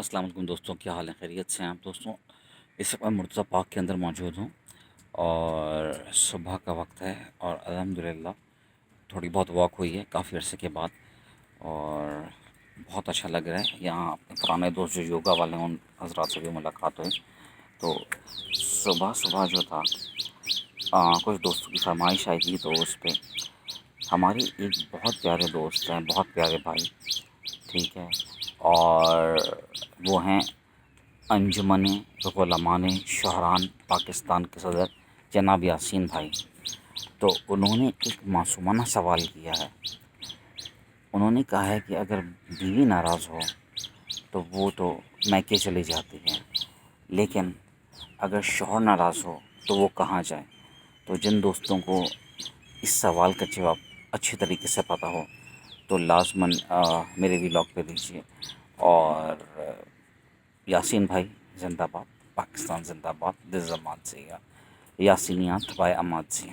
السلام علیکم دوستوں، کیا حال ہے؟ خیریت سے ہیں آپ دوستوں؟ اس وقت میں مرتضیٰ پارک کے اندر موجود ہوں اور صبح کا وقت ہے اور الحمدللہ تھوڑی بہت واک ہوئی ہے کافی عرصے کے بعد اور بہت اچھا لگ رہا ہے۔ یہاں اپنے پرانے دوست جو یوگا والے ہیں ان حضرات سے بھی ملاقات ہوئی تو صبح صبح جو تھا کچھ دوستوں کی فرمائش آئی تھی تو اس پہ ہماری ایک بہت پیارے دوست ہیں، بہت پیارے بھائی، ٹھیک ہے، اور وہ ہیں انجمن علماء شاہراہ پاکستان کے صدر جناب یاسین بھائی۔ تو انہوں نے ایک معصومانہ سوال کیا ہے۔ انہوں نے کہا ہے کہ اگر بیوی ناراض ہو تو وہ تو میکے چلی جاتی ہے، لیکن اگر شوہر ناراض ہو تو وہ کہاں جائے؟ تو جن دوستوں کو اس سوال کا جواب اچھی طریقے سے پتہ ہو تو لازماً میرے ولاگ پہ دیجیے۔ اور یاسین بھائی زندہ باد، پاکستان زندہ باد، دس اماد سے یاسینیات بائے اماد سے۔